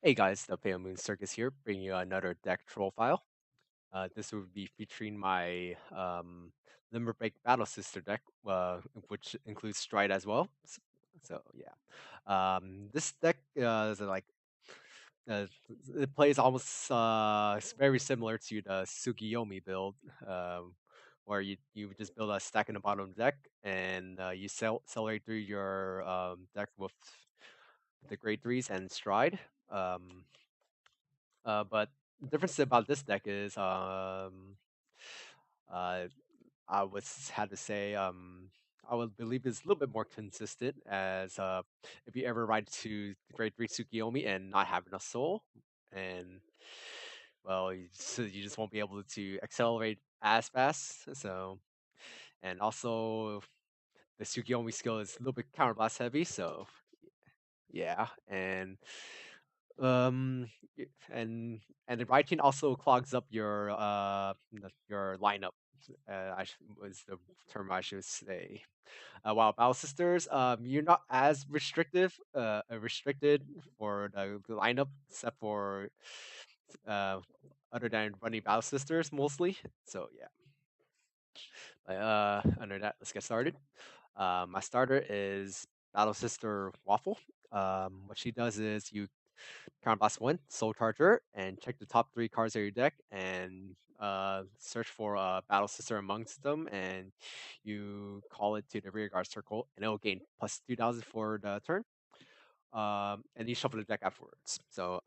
Hey guys, the FailMoonCircus here, bringing you another deck Trollfile. This will be featuring my Limberbreak Battle Sister deck, which includes Stride as well. So yeah, this deck is like uh, it plays almost very similar to the Tsukiyomi build, where you just build a stack in the bottom of the deck and you accelerate through your deck with the grade threes and Stride. Um, but the difference about this deck is, uh, I would had to say, I would believe it's a little bit more consistent. As if you ever ride to the Grade Three Tsukiyomi and not have enough soul, and well, you just won't be able to accelerate as fast. So, and also the Tsukiyomi skill is a little bit counterblast heavy. So yeah, um, and the writing also clogs up your lineup. Was the term I should say. While Battle Sisters, you're not as restricted for the lineup, except for uh, other than running Battle Sisters mostly. So yeah. Under that, let's get started. My starter is Battle Sister Waffle. What she does is you counterblast one, Soul Charger, and check the top three cards of your deck and search for a Battle Sister amongst them, and you call it to the rear guard circle, and it will gain plus 2,000 for the turn. And you shuffle the deck afterwards. So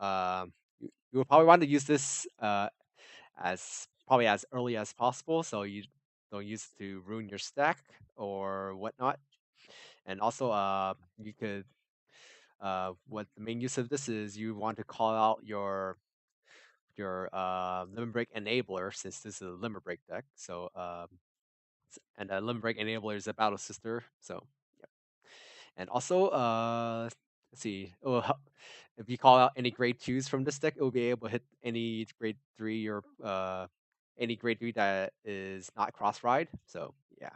you will probably want to use this as probably as early as possible, so you don't use it to ruin your stack or whatnot. And also, you could what the main use of this is, you want to call out your Limit Break Enabler, since this is a Limit Break deck. So and a Limit Break Enabler is a Battle Sister. So yep. And also, let's see. If you call out any grade twos from this deck, it will be able to hit any grade three or any grade three that is not cross ride. So yeah,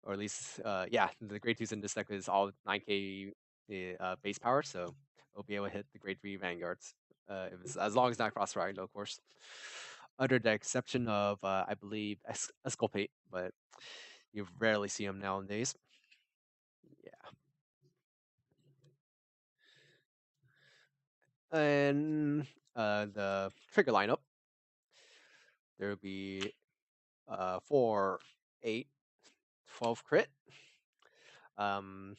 or at least yeah, the grade twos in this deck is all 9k base power, so it'll be able to hit the grade three vanguards. If it's, as long as not cross ride, of course. Under the exception of I believe Esculpate, but you rarely see them nowadays. Yeah. And the trigger lineup, there will be 4, 8, 12 crit. Um,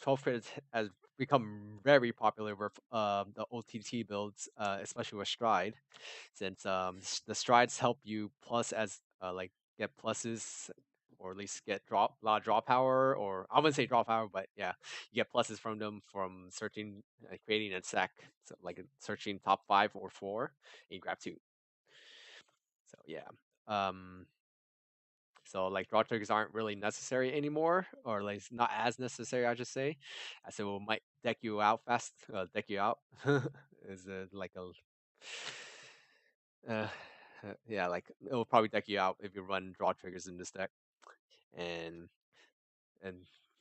12 crit has become very popular with the OTT builds, especially with Stride, since the Strides help you plus as like get pluses, or at least get a lot of draw power, or I wouldn't say draw power, but yeah, you get pluses from them from searching, creating a sack, so like searching top 5 or 4, and you grab 2. So yeah. Um, so like draw triggers aren't really necessary anymore, or like not as necessary, I should say. As it might deck you out fast. Deck you out is like a uh, yeah, like it will probably deck you out if you run draw triggers in this deck, and and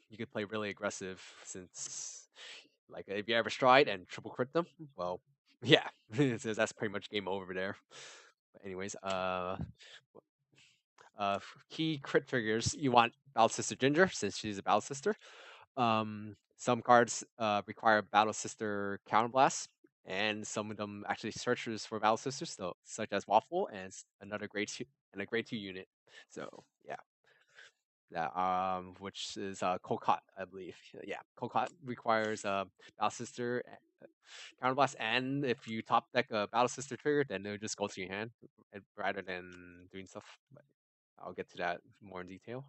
you could play really aggressive, since like if you ever stride and triple crit them, well, yeah, so that's pretty much game over there. But anyways, key crit triggers, you want Battle Sister Ginger, since she's a Battle Sister. Some cards require Battle Sister Counterblast, and some of them actually searchers for Battle Sisters, so, such as Waffle and another grade 2 and a grade 2 unit. So yeah, that which is Kokot, I believe. Yeah, Kokot requires Battle Sister Counterblast, and if you top deck a Battle Sister trigger, then it'll just go to your hand rather than doing stuff. But I'll get to that more in detail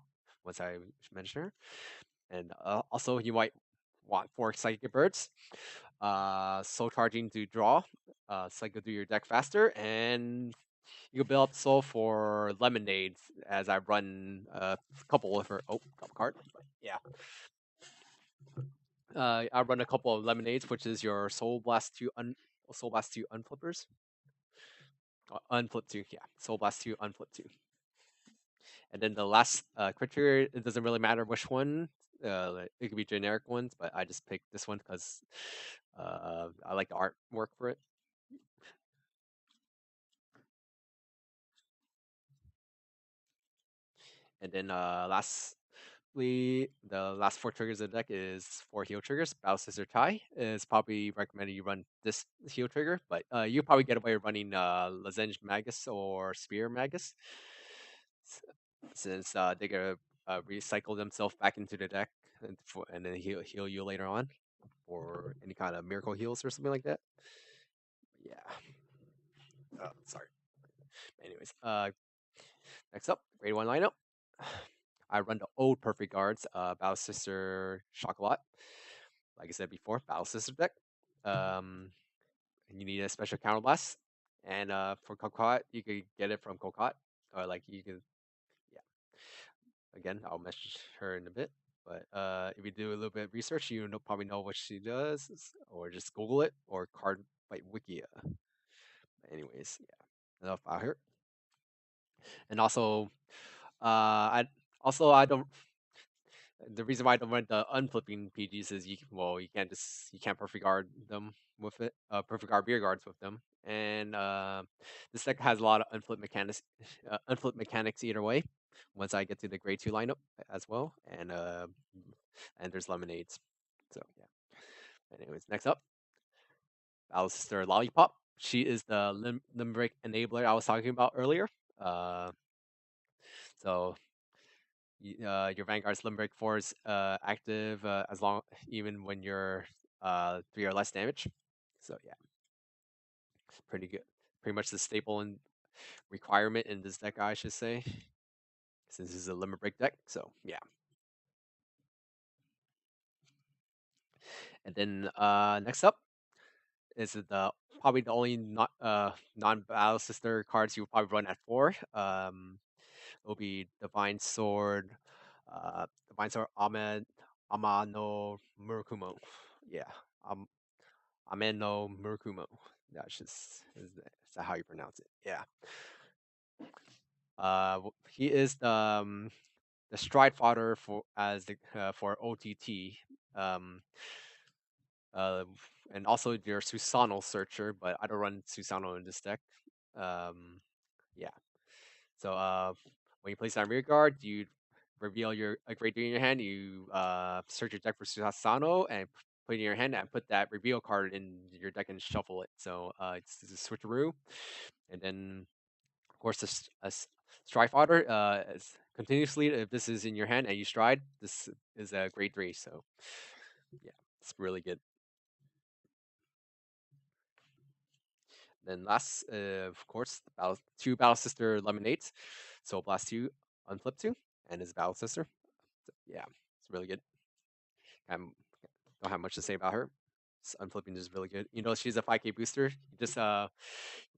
once I mention her. And also, you might want 4 Psychic Birds, Soul Charging to draw, cycle through your deck faster, and you can build up Soul for Lemonade, as I run a couple of her. Oh, couple card. Yeah. I run a couple of Lemonades, which is your Soul Blast 2 unflippers. Unflip 2, yeah. Soul Blast 2, unflip 2. And then the last crit trigger, it doesn't really matter which one. It could be generic ones, but I just picked this one because I like the artwork for it. And then lastly, the last four triggers of the deck is four heal triggers. Battle Sister Tai is probably recommended you run this heal trigger, but you probably get away with running Lozenge Magus or Spear Magus, since they gonna recycle themselves back into the deck and then heal you later on or any kind of miracle heals or something like that. Yeah. Sorry. Anyways, next up, grade one lineup. I run the old perfect guards, Battle Sister Chocolat. Like I said before, Battle Sister deck. Um, you need a special counterblast, and for Kokot, you could get it from Kokot, or like you could, yeah. Again, I'll message her in a bit. But if you do a little bit of research, you know, probably know what she does, or just Google it, or card by Wikia. Anyways, yeah, enough about her. And also, I don't. The reason why I don't run the unflipping PGs is you can't perfect guard them with it. Perfect guard rear guards with them, and this deck has a lot of unflip mechanics either way. Once I get to the grade two lineup as well, and there's lemonades. So yeah. Anyways, next up, Battle Sister Lollipop. She is the limerick enabler I was talking about earlier. Uh, so your Vanguard's Limerick Force active as long even when you're three or less damage. So yeah, pretty good. Pretty much the staple and requirement in this deck, I should say, since this is a limit break deck. So yeah, and then next up is the probably the only not non battle sister cards you will probably run at four. It'll be Divine Sword Amano Murakumo. Yeah, um, Ameno Murakumo. That's just is that how you pronounce it? Yeah. He is the stride fodder for as the for OTT. Um, uh, and also your Susano searcher, but I don't run Susano in this deck. Um, yeah. So when you place on rear guard, you reveal your a grade three in your hand. You search your deck for Susano and put it in your hand and put that reveal card in your deck and shuffle it. So it's a switcheroo, and then of course a stride fodder continuously. If this is in your hand and you stride, this is a grade three. So yeah, it's really good. Then last, of course, two Battle Sister Lemonades. So Blast 2 Unflip 2 and his Battle Sister. So, yeah, it's really good. I don't have much to say about her. Unflipping is really good. You know, she's a 5k booster. You just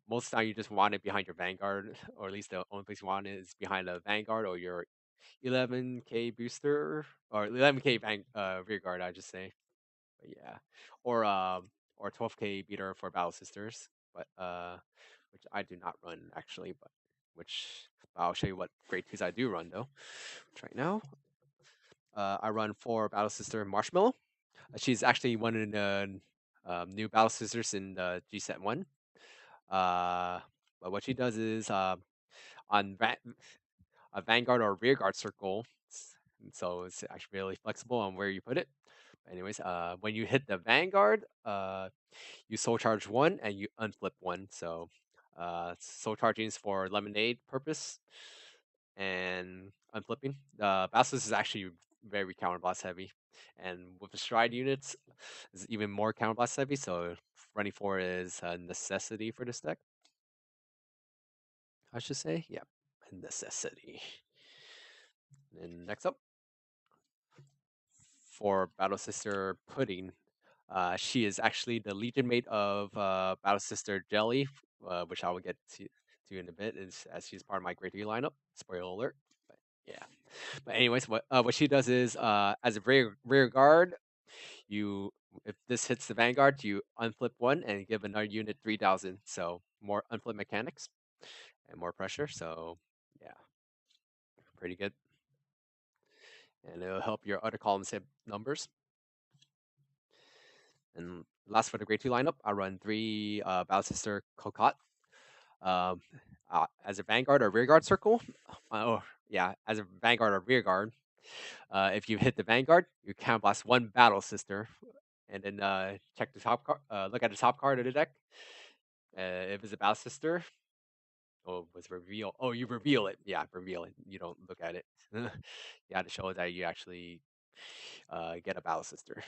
most of the time you just want it behind your Vanguard, or at least the only place you want it is behind a Vanguard or your 11k booster or 11k rear guard. I just say, but yeah, or 12k beater for Battle Sisters, but which I do not run actually, but which I'll show you what grade twos I do run though. Which right now, I run for Battle Sister Marshmallow. She's actually one of the new Battle Sisters in the G Set one. Uh, but what she does is on a Vanguard or rear guard circle, so it's actually really flexible on where you put it. Anyways, when you hit the Vanguard, you soul charge one and you unflip one. So, soul charging is for lemonade purpose, and unflipping. Basilisk is actually very counterblast heavy, and with the stride units, is even more counterblast heavy. So, running four is a necessity for this deck. I should say, yeah, a necessity. And next up, for Battle Sister Pudding. She is actually the Legion mate of Battle Sister Jelly, which I will get to in a bit, as she's part of my grade 3 lineup. Spoiler alert. But yeah. But anyways, what she does is as a rear guard, you if this hits the Vanguard, you unflip one and give another unit 3,000. So more unflip mechanics and more pressure. So yeah, pretty good. and it'll help your other columns hit numbers. And last for the grade 2 lineup, I run 3 Battle Sister Cocotte. Um, as a Vanguard or Rearguard circle, oh yeah, as a Vanguard or Rearguard, if you hit the Vanguard, you counterblast 1 Battle Sister, and then check the top card. Look at the top card of the deck. If it's a Battle Sister, oh, was reveal. Oh, you reveal it. Yeah, reveal it. You don't look at it. You have to show that you actually get a Battle Sister,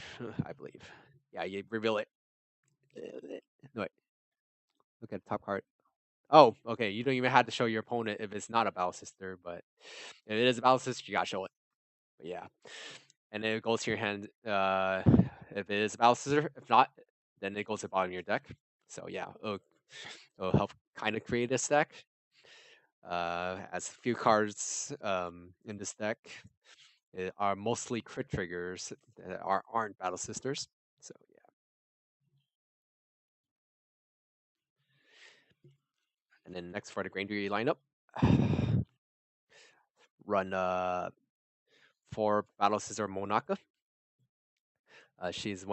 I believe. Yeah, you reveal it. No, wait, look at the top card. Oh, okay. You don't even have to show your opponent if it's not a Battle Sister, but if it is a Battle Sister, you gotta show it. But yeah, and then it goes to your hand. If it is a Battle Sister, if not, then it goes to the bottom of your deck. So yeah, it'll help kind of create this deck. As a few cards in this deck are mostly crit triggers that aren't Battle Sisters. So yeah. And then next for the Grandery lineup, run 4 Battle Sister Monaka. She's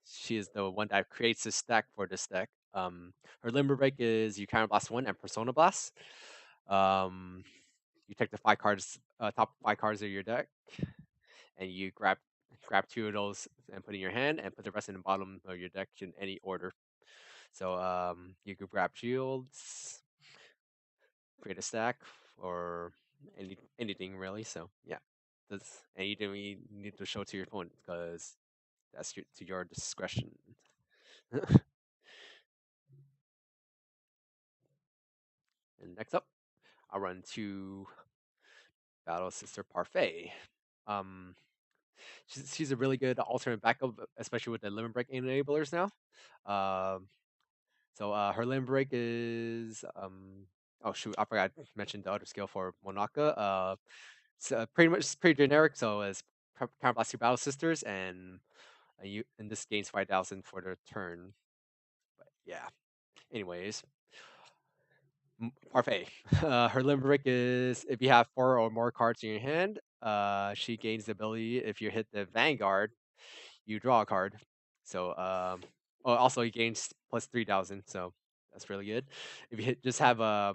she is the one that creates this stack for this deck. Her Limber Break is you Counterblast 1 and Persona Blast. You take the 5 cards, top 5 cards of your deck, and you grab 2 of those and put in your hand, and put the rest in the bottom of your deck in any order. So you could grab shields, create a stack, or anything really. So yeah, and you don't need to show to your opponent because that's to your discretion. And next up, I'll run 2 Battle Sister Parfait. Um, she's a really good alternate backup, especially with the limit break enablers now. Um, so her limit break is oh shoot, I forgot to mention the other skill for Monaka. It's pretty generic. So it's counterblast 2 Battle Sisters, and you in this gains 5,000 for the turn. But yeah. Anyways, Parfait. Her limerick is if you have 4 or more cards in your hand, she gains the ability if you hit the Vanguard, you draw a card. So, oh, also he gains plus 3,000, so that's really good. If you just have a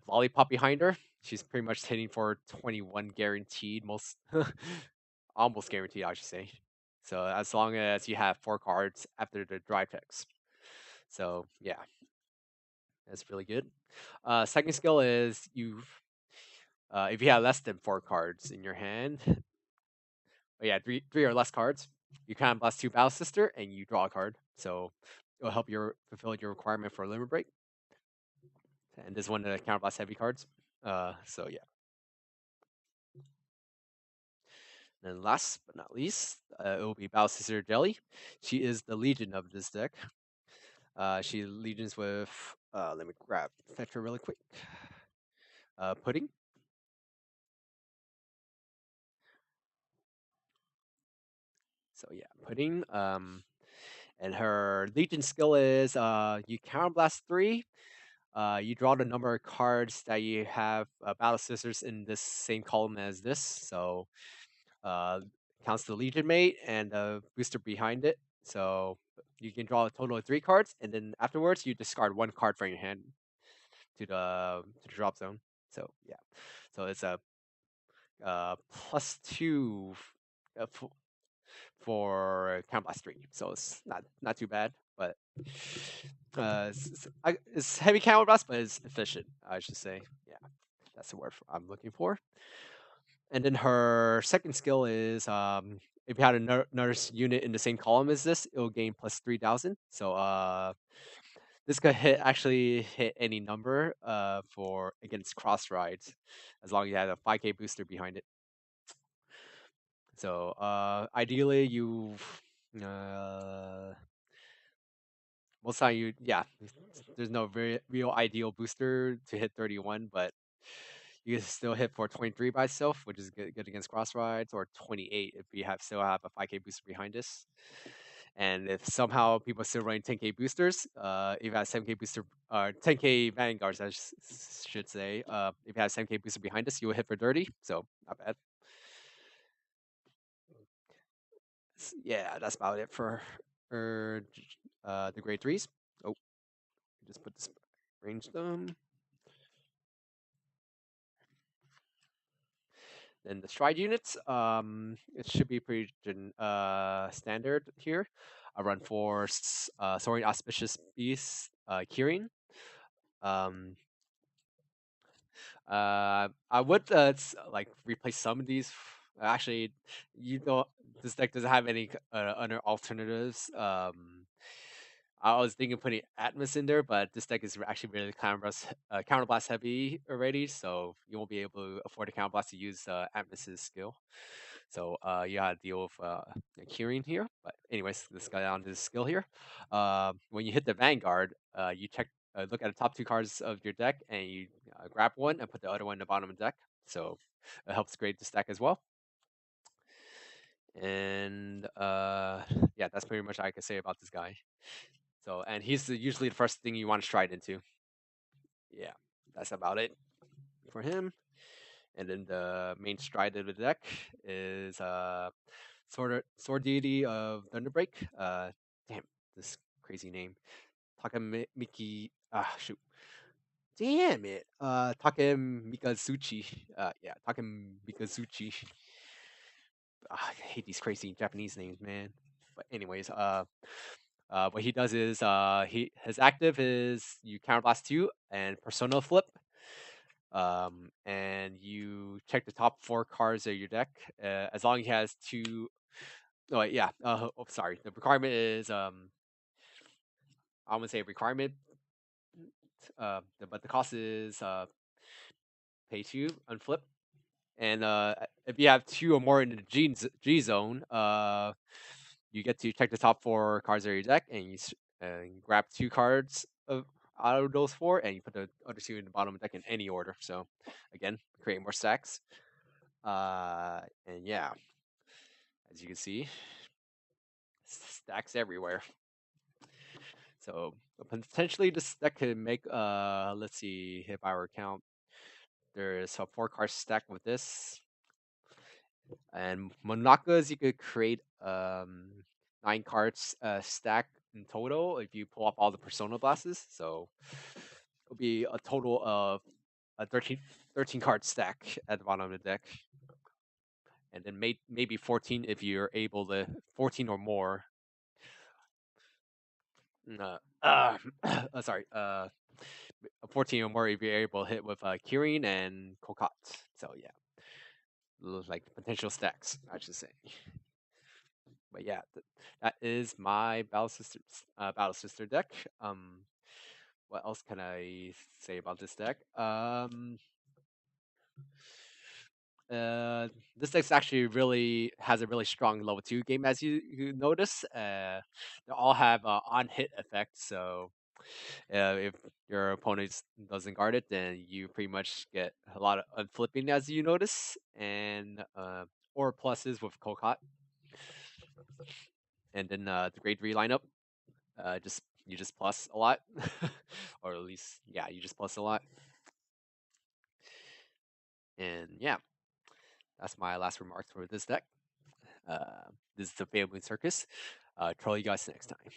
lollipop behind her, she's pretty much hitting for 21 guaranteed, most almost guaranteed, I should say. So as long as you have 4 cards after the drive text. So yeah, that's really good. Second skill is if you have less than 4 cards in your hand, oh yeah, three or less cards, you can blast 2 Battle Sister and you draw a card. So it'll help you fulfill your requirement for a limit break. And this one to counterblast heavy cards. So yeah. And last but not least, it will be Battle Sister Jelly. She is the Legion of this deck. She legions with let me grab fetch her really quick. Pudding. So yeah, Pudding. And her Legion skill is you counterblast 3. You draw the number of cards that you have Battle Sisters in this same column as this. So counts the Legion mate and the booster behind it. So you can draw a total of 3 cards, and then afterwards you discard 1 card from your hand to the drop zone. So yeah, so it's a +2 for Counterblast 3. So it's not too bad, but it's heavy Counterblast, but it's efficient, I should say. Yeah, that's the word I'm looking for. And then her second skill is if you had another unit in the same column as this, it'll gain plus 3,000. So this could actually hit any number for against cross rides, as long as you have a 5K booster behind it. So ideally, most time there's no very real ideal booster to hit 31, but you can still hit for 23 by itself, which is good against cross rides, or 28 if you still have a 5K booster behind us. And if somehow people still running 10k boosters, if you have 7k booster, 10k vanguards, should say, if you have 7k booster behind us, you will hit for 30. So not bad. Yeah, that's about it for the grade threes. Oh, just put this range them. Then the stride units, it should be pretty standard here. I run for Soaring Auspicious Beast, Kirin. Um, I would like replace some of these. Actually, you don't. This deck doesn't have any other alternatives. I was thinking putting Atmos in there, but this deck is actually really counterblast heavy already, so you won't be able to afford a counterblast to use Atmos's skill. So you gotta deal with Kirin here. But anyways, let's go down to the skill here. When you hit the Vanguard, you look at the top two cards of your deck, and you grab one and put the other one in the bottom of the deck. So it helps grade the stack as well. And yeah, that's pretty much all I can say about this guy. So, and he's usually the first thing you want to stride into. Yeah, that's about it for him. And then the main stride of the deck is Sword Deity of Thunderbreak. Damn, this crazy name. Takamiki. Shoot. Damn it. Takamikazuchi. Yeah, Takamikazuchi. I hate these crazy Japanese names, man. But anyways, what he does is his active is you counterblast 2 and Persona Flip. And you check the top 4 cards of your deck. As long as he has 2. Oh yeah. Sorry. The requirement is I wouldn't say requirement. But the cost is pay 2 unflip. And if you have 2 or more in the G zone, you get to check the top 4 cards of your deck, and you grab 2 cards out of those 4, and you put the other 2 in the bottom of the deck in any order. So again, create more stacks. And yeah, as you can see, stacks everywhere. So potentially this deck could make let's see if I were to count. There's a 4 card stack with this. And Monakas, you could create 9 cards stack in total if you pull up all the Persona Blasts. So it'll be a total of a 13 card stack at the bottom of the deck. And then maybe 14 if you're able to, 14 or more. Sorry, 14 or more if you're able to hit with Kirin and Kokot. So yeah, like potential stacks, I should say. But yeah, that is my Battle Sister deck. What else can I say about this deck? This deck actually really has a really strong level 2 game, as you notice. They all have on hit effects, so if your opponent doesn't guard it, then you pretty much get a lot of unflipping, as you notice, and or pluses with Kokot. And then the grade 3 lineup, you just plus a lot, or at least yeah, you just plus a lot. And yeah, that's my last remarks for this deck. This is the FailMoonCircus. Troll you guys next time.